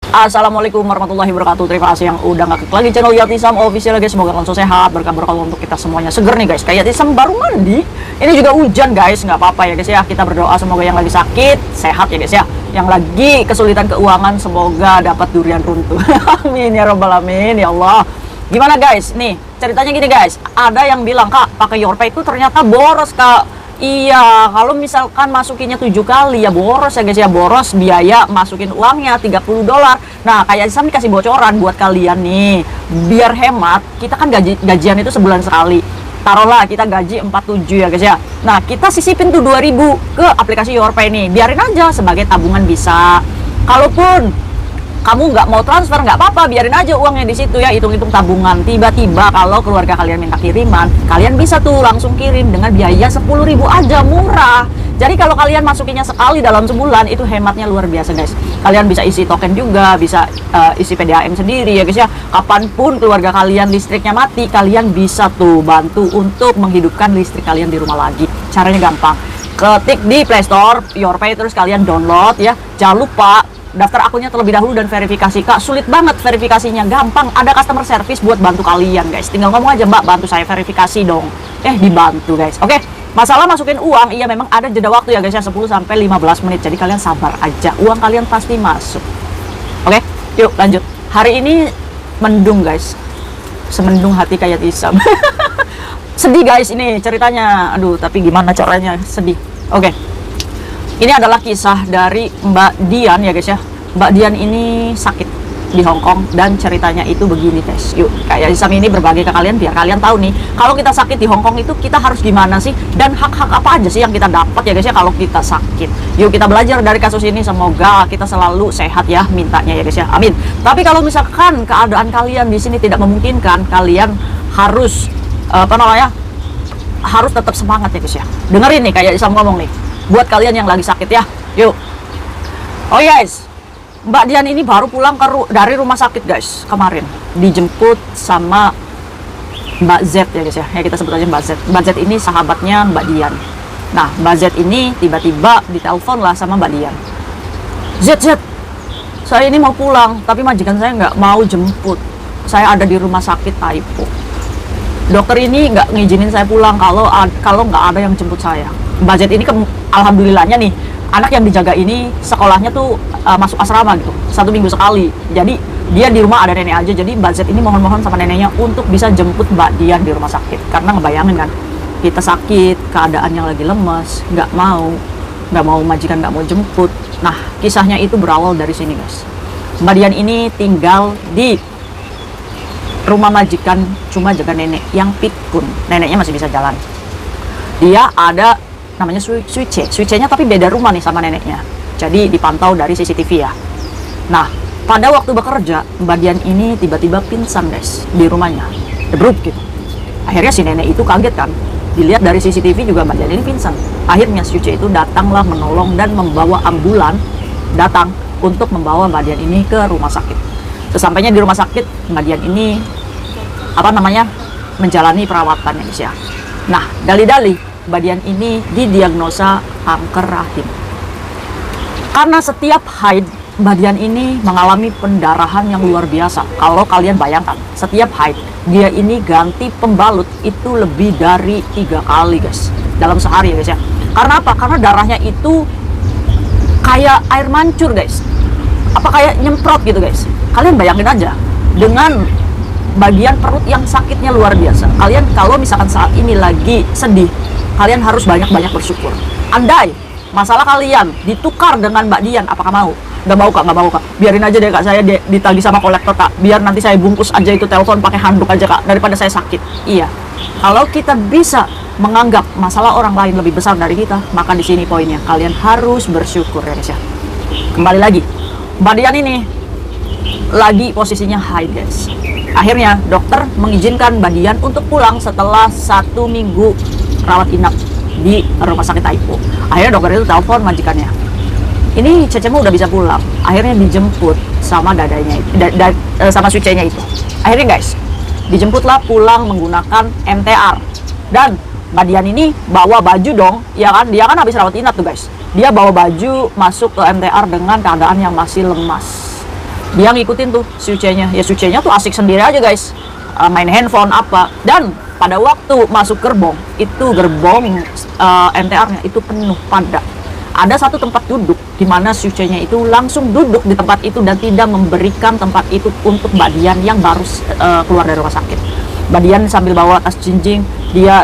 Assalamualaikum warahmatullahi wabarakatuh. Terima kasih yang udah ngeklik lagi channel Yatisam Official guys. Semoga langsung sehat, berkah untuk kita semuanya. Seger nih guys, kayak Yatisam baru mandi. Ini juga hujan guys, nggak apa-apa ya guys ya. Kita berdoa semoga yang lagi sakit sehat ya guys ya. Yang lagi kesulitan keuangan semoga dapat durian runtuh. Amin ya robbal alamin ya Allah. Gimana guys? Nih ceritanya gini guys. Ada yang bilang, "Kak, pakai Yorpay itu ternyata boros, Kak." Iya, kalau misalkan masukinnya 7 kali ya boros ya guys ya, boros biaya masukin uangnya $30. Nah, kayak Sam dikasih bocoran buat kalian nih. Biar hemat, kita kan gajian itu sebulan sekali. Taruhlah kita gaji 47 ya guys ya. Nah, kita sisipin tuh 2000 ke aplikasi Yorpay nih. Biarin aja sebagai tabungan bisa. Kalaupun kamu nggak mau transfer, nggak apa-apa, biarin aja uangnya di situ ya, hitung-hitung tabungan. Tiba-tiba kalau keluarga kalian minta kiriman, kalian bisa tuh langsung kirim dengan biaya 10.000 aja, murah. Jadi kalau kalian masukinnya sekali dalam sebulan, itu hematnya luar biasa guys. Kalian bisa isi token juga, bisa isi PDAM sendiri ya guys ya. Kapanpun keluarga kalian listriknya mati, kalian bisa tuh bantu untuk menghidupkan listrik kalian di rumah lagi. Caranya gampang, ketik di Play Store Yorpay, terus kalian download ya. Jangan lupa daftar akunnya terlebih dahulu dan verifikasi. Kak, sulit banget verifikasinya. Gampang, ada customer service buat bantu kalian guys. Tinggal ngomong aja, "Mbak, bantu saya verifikasi dong." Dibantu guys. Oke, masalah masukin uang, iya memang ada jeda waktu ya guys ya, 10-15 menit. Jadi kalian sabar aja, uang kalian pasti masuk. Oke, yuk lanjut. Hari ini mendung guys, semendung hati kayak Isam. Sedih guys ini ceritanya. Aduh, tapi gimana caranya sedih. Oke, ini adalah kisah dari Mbak Dian ya guys ya. Mbak Dian ini sakit di Hong Kong dan ceritanya itu begini guys. Yuk, kayak Isam ini berbagi ke kalian biar kalian tahu nih, kalau kita sakit di Hong Kong itu kita harus gimana sih, dan hak-hak apa aja sih yang kita dapat ya guys ya kalau kita sakit. Yuk kita belajar dari kasus ini, semoga kita selalu sehat ya, mintanya ya guys ya. Amin. Tapi kalau misalkan keadaan kalian di sini tidak memungkinkan, kalian harus harus tetap semangat ya guys ya. Dengerin nih kayak Isam ngomong nih, buat kalian yang lagi sakit ya. Yuk. Oh guys, Mbak Dian ini baru pulang dari rumah sakit guys kemarin. Dijemput sama Mbak Z ya guys ya. Ya kita sebut aja Mbak Z. Mbak Z ini sahabatnya Mbak Dian. Nah, Mbak Z ini tiba-tiba ditelepon lah sama Mbak Dian. Z, saya ini mau pulang, tapi majikan saya nggak mau jemput. Saya ada di rumah sakit Taipo. Dokter ini nggak ngizinin saya pulang kalau nggak ada yang jemput saya. Mbak Z ini alhamdulillahnya nih, anak yang dijaga ini sekolahnya tuh masuk asrama gitu, 1 minggu sekali. Jadi dia di rumah ada nenek aja. Jadi Mbak Z ini mohon-mohon sama neneknya untuk bisa jemput Mbak Dian di rumah sakit. Karena ngebayangin kan, kita sakit, keadaan yang lagi lemes, nggak mau majikan nggak mau jemput. Nah, kisahnya itu berawal dari sini guys. Mbak Dian ini tinggal di rumah majikan, cuma jaga nenek yang pikun. Neneknya masih bisa jalan. Dia ada namanya switch-nya tapi beda rumah nih sama neneknya. Jadi dipantau dari CCTV ya. Nah, pada waktu bekerja, Mbak Dian ini tiba-tiba pingsan guys di rumahnya. Debruk gitu. Akhirnya si nenek itu kaget kan. Dilihat dari CCTV juga Mbak Dian ini pingsan. Akhirnya switch itu datanglah menolong dan membawa ambulan datang untuk membawa Mbak Dian ini ke rumah sakit. Sesampainya di rumah sakit, Mbak Dian ini menjalani perawatan ya guys ya. Nah, dalih-dalih Mbak Dian ini didiagnosa kanker rahim. Karena setiap haid, Mbak Dian ini mengalami pendarahan yang luar biasa. Kalau kalian bayangkan, setiap haid dia ini ganti pembalut itu lebih dari 3 kali guys dalam sehari ya guys ya. Karena apa? Karena darahnya itu kayak air mancur guys. Apa kayak nyemprot gitu guys. Kalian bayangin aja dengan bagian perut yang sakitnya luar biasa. Kalian kalau misalkan saat ini lagi sedih, kalian harus banyak-banyak bersyukur. Andai masalah kalian ditukar dengan Mbak Dian, apakah mau? Nggak mau kak, nggak mau kak. Biarin aja deh kak, saya ditagih sama kolektor kak. Biar nanti saya bungkus aja itu telepon pakai handuk aja kak, daripada saya sakit. Iya. Kalau kita bisa menganggap masalah orang lain lebih besar dari kita, maka di sini poinnya, kalian harus bersyukur ya guys ya. Kembali lagi, Mbak Dian ini lagi posisinya haid guys. Akhirnya dokter mengizinkan Mbak Dian untuk pulang setelah 1 minggu rawat inap di rumah sakit Taipo. Akhirnya dokter itu telepon majikannya, "Ini Cecemu udah bisa pulang." Akhirnya dijemput sama dadanya itu, sama switch-nya itu. Akhirnya guys, dijemputlah pulang menggunakan MTR. Dan Mbak Dian ini bawa baju dong, ya kan? Dia kan habis rawat inap tuh guys. Dia bawa baju masuk ke MTR dengan keadaan yang masih lemas. Dia ngikutin tuh si Ucenya. Ya si Ucenya tuh asik sendiri aja guys, main handphone apa. Dan pada waktu masuk gerbong, itu gerbong MTR-nya itu penuh padat. Ada satu tempat duduk di mana si Ucenya itu langsung duduk di tempat itu dan tidak memberikan tempat itu untuk Mbak Dian yang baru keluar dari rumah sakit. Mbak Dian sambil bawa tas jinjing, dia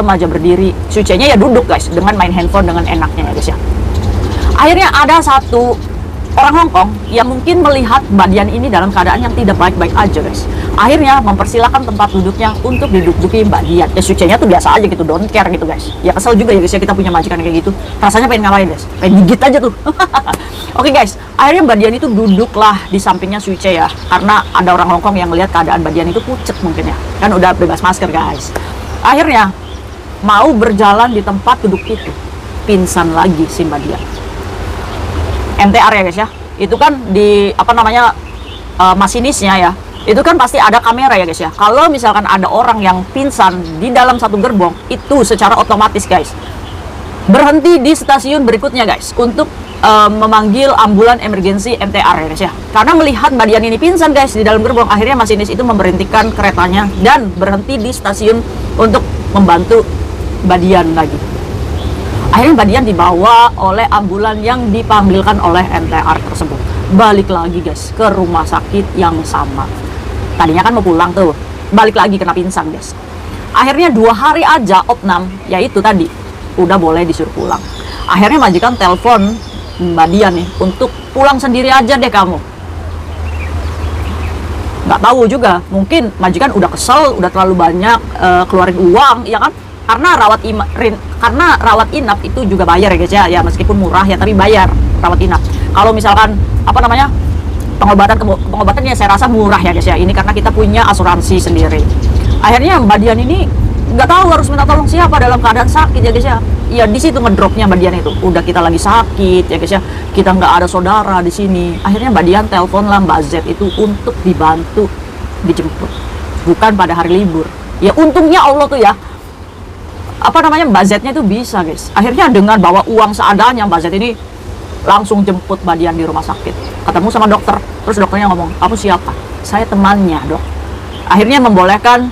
aja berdiri. Si Ucenya ya duduk guys, dengan main handphone dengan enaknya ya guys ya. Akhirnya ada satu orang Hongkong yang mungkin melihat Mbak Dian ini dalam keadaan yang tidak baik-baik aja guys. Akhirnya mempersilahkan tempat duduknya untuk diduduki Mbak Dian. Ya Sucenya tuh biasa aja gitu, don't care gitu guys. Ya kesel juga ya guys ya, kita punya majikan kayak gitu. Rasanya pengen ngapain guys? Pengen gigit aja tuh. Oke guys, akhirnya Mbak Dian itu duduklah di sampingnya Suce ya. Karena ada orang Hongkong yang ngelihat keadaan Mbak Dian itu pucet mungkin ya. Kan udah bebas masker guys. Akhirnya mau berjalan di tempat duduk itu, pingsan lagi si Mbak Dian. MTR ya guys ya, itu kan di apa namanya masinisnya ya, itu kan pasti ada kamera ya guys ya. Kalau misalkan ada orang yang pingsan di dalam satu gerbong, itu secara otomatis guys berhenti di stasiun berikutnya guys untuk memanggil ambulan emergensi MTR ya guys ya. Karena melihat Mbak Dian ini pingsan guys di dalam gerbong, akhirnya masinis itu memberhentikan keretanya dan berhenti di stasiun untuk membantu Mbak Dian lagi. Akhirnya Mbak Dian dibawa oleh ambulan yang dipanggilkan oleh MTR tersebut. Balik lagi guys ke rumah sakit yang sama. Tadinya kan mau pulang tuh, balik lagi kena pingsan guys. Akhirnya 2 hari aja opnam, yaitu tadi udah boleh disuruh pulang. Akhirnya majikan telepon Mbak Dian nih untuk pulang sendiri aja deh kamu. Nggak tahu juga, mungkin majikan udah kesel, udah terlalu banyak keluarin uang, ya kan? Karena rawat inap itu juga bayar ya guys ya. Ya meskipun murah ya, tapi bayar rawat inap. Kalau misalkan apa namanya pengobatannya saya rasa murah ya guys ya. Ini karena kita punya asuransi sendiri. Akhirnya Mbak Dian ini nggak tahu harus minta tolong siapa dalam keadaan sakit ya guys ya. Ya di situ ngedropnya Mbak Dian itu. Udah kita lagi sakit ya guys ya. Kita nggak ada saudara di sini. Akhirnya Mbak Dian telepon lah Mbak Z itu untuk dibantu dijemput. Bukan pada hari libur. Ya untungnya Allah tuh ya, apa namanya Mbak Z-nya itu bisa guys. Akhirnya dengan bawa uang seadanya Mbak Z ini langsung jemput Mbak Dian di rumah sakit. Ketemu sama dokter, terus dokternya ngomong, kamu siapa? Saya temannya dok. Akhirnya membolehkan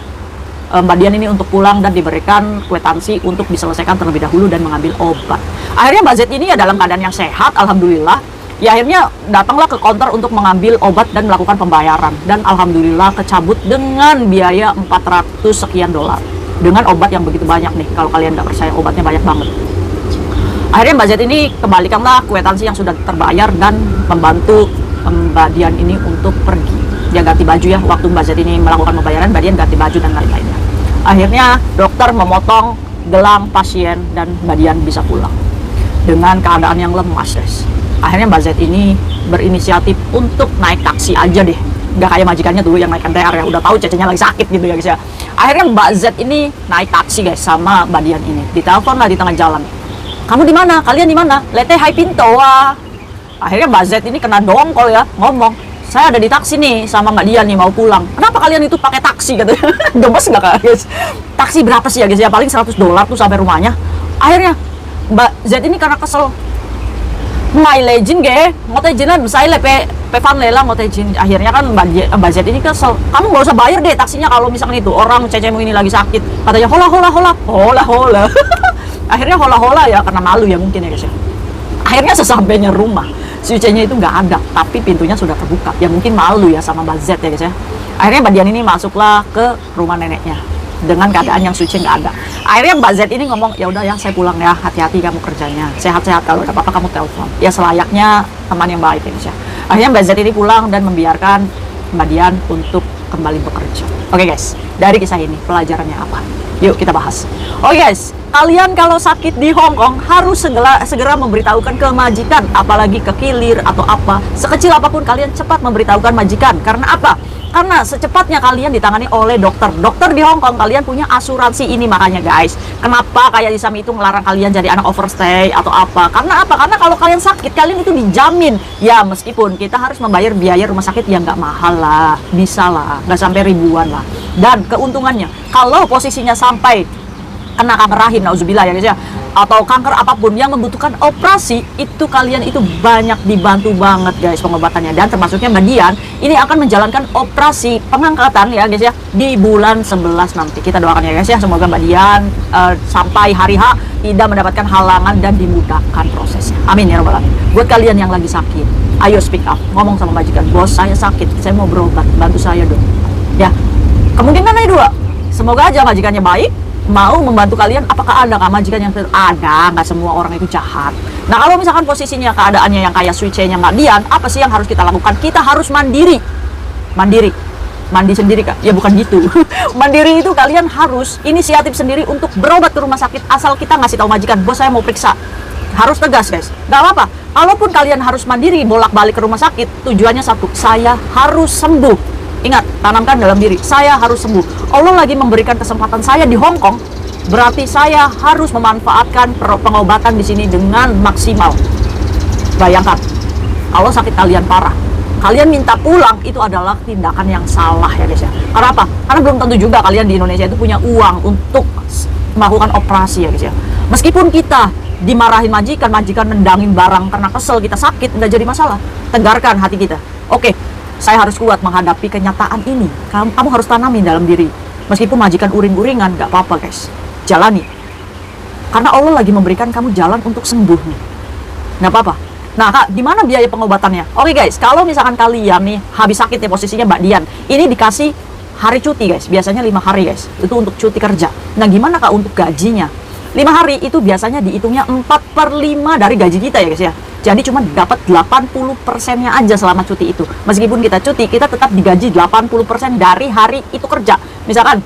Mbak Dian ini untuk pulang dan diberikan kwitansi untuk diselesaikan terlebih dahulu dan mengambil obat. Akhirnya Mbak Z ini ya dalam keadaan yang sehat, alhamdulillah. Ya akhirnya datanglah ke counter untuk mengambil obat dan melakukan pembayaran. Dan alhamdulillah kecabut dengan biaya 400 sekian dolar. Dengan obat yang begitu banyak nih, kalau kalian nggak percaya obatnya banyak banget. Akhirnya Mbak Z ini kembalikanlah kwitansi yang sudah terbayar dan membantu Mbak Dian ini untuk pergi. Dia ganti baju ya, waktu Mbak Z ini melakukan pembayaran, Mbak Dian ganti baju dan lain-lainnya. Akhirnya dokter memotong gelang pasien dan Mbak Dian bisa pulang dengan keadaan yang lemas guys. Akhirnya Mbak Z ini berinisiatif untuk naik taksi aja deh. Nggak kayak majikannya dulu yang naik MTR ya, udah tahu cecenya lagi sakit gitu ya guys ya. Akhirnya Mbak Z ini naik taksi guys sama Mbak Dian ini. Ditelepon lah di tengah jalan. Kamu di mana? Kalian di mana? Lete hai pinto ah. Akhirnya Mbak Z ini kena dongkol ya, ngomong, saya ada di taksi nih sama Mbak Dian nih mau pulang. Kenapa kalian itu pakai taksi katanya? Gemes nggak kak guys? Taksi berapa sih ya guys ya? Paling $100 tuh sampai rumahnya. Akhirnya Mbak Z ini karena kesel, Mai legend ge, ngotejinan saya lepe pevan lelang ngotejin. Akhirnya kan Mbak Z ini kesel. Kamu nggak usah bayar deh taksinya kalau misalkan itu orang cecemu ini lagi sakit. Katanya hola. Akhirnya hola ya karena malu ya mungkin ya guys ya. Akhirnya sesampainya rumah, si Ucenya itu nggak ada, tapi pintunya sudah terbuka. Ya mungkin malu ya sama Mbak Z ya guys ya. Akhirnya Mbak Dian ini masuklah ke rumah neneknya dengan keadaan yang Suci nggak ada. Akhirnya Mbak Z ini ngomong, ya udah ya saya pulang ya, hati-hati kamu kerjanya, sehat-sehat, kalau ada apa-apa kamu telepon. Ya selayaknya teman yang baik ya guys ya. Akhirnya Mbak Z ini pulang dan membiarkan Mbak Dian untuk kembali bekerja. Oke guys, dari kisah ini pelajarannya apa? Yuk kita bahas. Oke guys, kalian kalau sakit di Hong Kong harus segera memberitahukan ke majikan, apalagi ke kilir atau apa. Sekecil apapun kalian cepat memberitahukan majikan. Karena apa? Karena secepatnya kalian ditangani oleh dokter. Dokter di Hong Kong kalian punya asuransi ini, makanya guys. Kenapa kayak Isam itu ngelarang kalian jadi anak overstay atau apa? Karena apa? Karena kalau kalian sakit, kalian itu dijamin. Ya meskipun kita harus membayar biaya rumah sakit yang nggak mahal lah, bisa lah, nggak sampai ribuan lah. Dan keuntungannya, kalau posisinya sampai kena kanker rahim, nauzubillah ya guys ya, atau kanker apapun yang membutuhkan operasi, itu kalian itu banyak dibantu banget guys pengobatannya. Dan termasuknya Mbak Dian ini akan menjalankan operasi pengangkatan ya guys ya di bulan 11 nanti. Kita doakan ya guys ya, semoga Mbak Dian sampai hari H tidak mendapatkan halangan dan dimudahkan prosesnya, amin ya robbal alamin. Buat kalian yang lagi sakit, ayo speak up, ngomong sama majikan, bos saya sakit, saya mau berobat, bantu saya dong ya. Kemungkinan ada dua, semoga aja majikannya baik, mau membantu kalian. Apakah ada majikan yang ada? Nggak semua orang itu jahat. Nah kalau misalkan posisinya keadaannya yang kayak switch-nya Mbak Dian, apa sih yang harus kita lakukan? Kita harus mandiri. Mandi sendiri kak? Ya bukan gitu. Mandiri itu kalian harus inisiatif sendiri untuk berobat ke rumah sakit, asal kita ngasih tahu majikan, bos saya mau periksa. Harus tegas guys, nggak apa-apa. Kalaupun kalian harus mandiri bolak-balik ke rumah sakit, tujuannya satu, saya harus sembuh. Ingat, tanamkan dalam diri, saya harus sembuh. Allah lagi memberikan kesempatan saya di Hong Kong, berarti saya harus memanfaatkan pengobatan di sini dengan maksimal. Bayangkan, kalau sakit kalian parah, kalian minta pulang, itu adalah tindakan yang salah ya guys ya. Karena apa? Karena belum tentu juga kalian di Indonesia itu punya uang untuk melakukan operasi ya guys ya. Meskipun kita dimarahin majikan nendangin barang karena kesel, kita sakit, nggak jadi masalah. Tegarkan hati kita. Oke, saya harus kuat menghadapi kenyataan ini. Kamu harus tanamin dalam diri. Meskipun majikan uring-uringan, nggak apa-apa guys. Jalani. Karena Allah lagi memberikan kamu jalan untuk sembuh nih. Nggak apa-apa. Nah kak, di mana biaya pengobatannya? Oke guys, kalau misalkan kalian nih habis sakit ya, posisinya Mbak Dian, ini dikasih hari cuti guys, biasanya 5 hari guys, itu untuk cuti kerja. Nah gimana kak untuk gajinya? 5 hari itu biasanya dihitungnya 4/5 dari gaji kita ya guys ya. Jadi cuma dapat 80%-nya aja selama cuti itu. Meskipun kita cuti, kita tetap digaji 80% dari hari itu kerja. Misalkan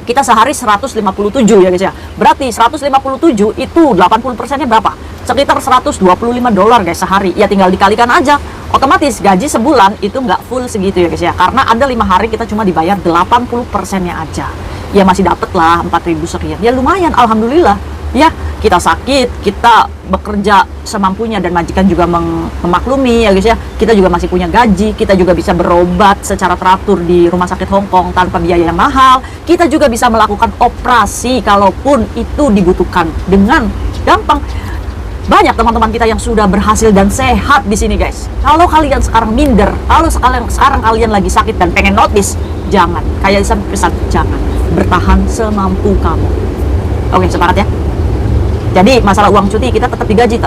kita sehari 157 ya guys ya. Berarti 157 itu 80%-nya berapa? Sekitar $125 guys sehari. Ya tinggal dikalikan aja. Otomatis gaji sebulan itu nggak full segitu ya guys ya. Karena ada 5 hari kita cuma dibayar 80%-nya aja. Ya masih dapet lah 4.000 sekian. Ya lumayan, alhamdulillah. Ya kita sakit, kita bekerja semampunya, dan majikan juga memaklumi ya guys ya. Kita juga masih punya gaji, kita juga bisa berobat secara teratur di rumah sakit Hong Kong tanpa biaya yang mahal. Kita juga bisa melakukan operasi kalaupun itu dibutuhkan dengan gampang. Banyak teman-teman kita yang sudah berhasil dan sehat di sini guys. Kalau kalian sekarang minder, kalau sekarang kalian lagi sakit dan pengen notice, jangan. Kayak pesan, jangan. Bertahan semampu kamu. Oke, sepakat ya? Jadi masalah uang cuti kita tetap digaji.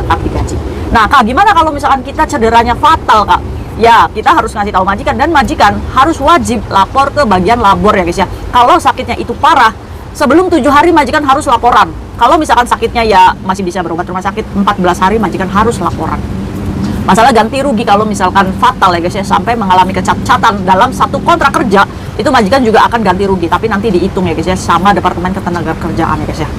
Nah kak, gimana kalau misalkan kita cederanya fatal kak? Ya kita harus ngasih tahu majikan, dan majikan harus wajib lapor ke bagian labor ya guys ya. Kalau sakitnya itu parah, sebelum 7 hari majikan harus laporan. Kalau misalkan sakitnya ya masih bisa berobat rumah sakit, 14 hari majikan harus laporan. Masalah ganti rugi kalau misalkan fatal ya guys ya, sampai mengalami kecacatan dalam satu kontrak kerja, itu majikan juga akan ganti rugi, tapi nanti dihitung ya guys ya sama Departemen Ketenagakerjaan ya guys ya.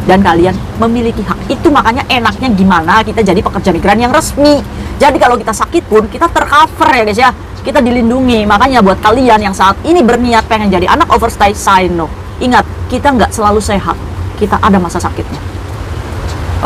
Dan kalian memiliki hak itu. Makanya enaknya gimana kita jadi pekerja migran yang resmi. Jadi kalau kita sakit pun kita tercover ya guys ya, kita dilindungi. Makanya buat kalian yang saat ini berniat pengen jadi anak overstay, say no. Ingat, kita nggak selalu sehat, kita ada masa sakitnya.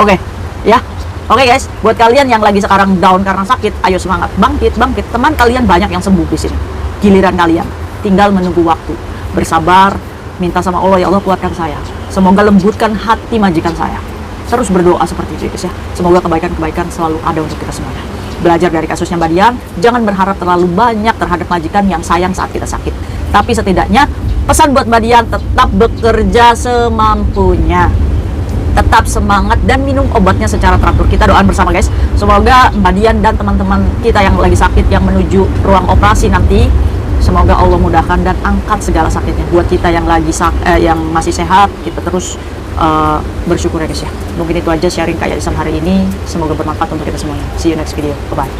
Oke ya. Oke guys, buat kalian yang lagi sekarang down karena sakit, ayo semangat, bangkit. Teman kalian banyak yang sembuh di sini. Giliran kalian, tinggal menunggu waktu. Bersabar, minta sama Allah, ya Allah kuatkan saya. Semoga lembutkan hati majikan saya. Terus berdoa seperti itu guys ya. Semoga kebaikan-kebaikan selalu ada untuk kita semuanya. Belajar dari kasusnya Mbak Dian, jangan berharap terlalu banyak terhadap majikan yang sayang saat kita sakit. Tapi setidaknya pesan buat Mbak Dian, tetap bekerja semampunya. Tetap semangat dan minum obatnya secara teratur. Kita doakan bersama guys. Semoga Mbak Dian dan teman-teman kita yang lagi sakit, yang menuju ruang operasi nanti, semoga Allah mudahkan dan angkat segala sakitnya. Buat kita yang lagi yang masih sehat, kita terus bersyukur ya guys ya. Mungkin itu aja sharing kayak Isam hari ini. Semoga bermanfaat untuk kita semuanya. See you next video. Bye bye.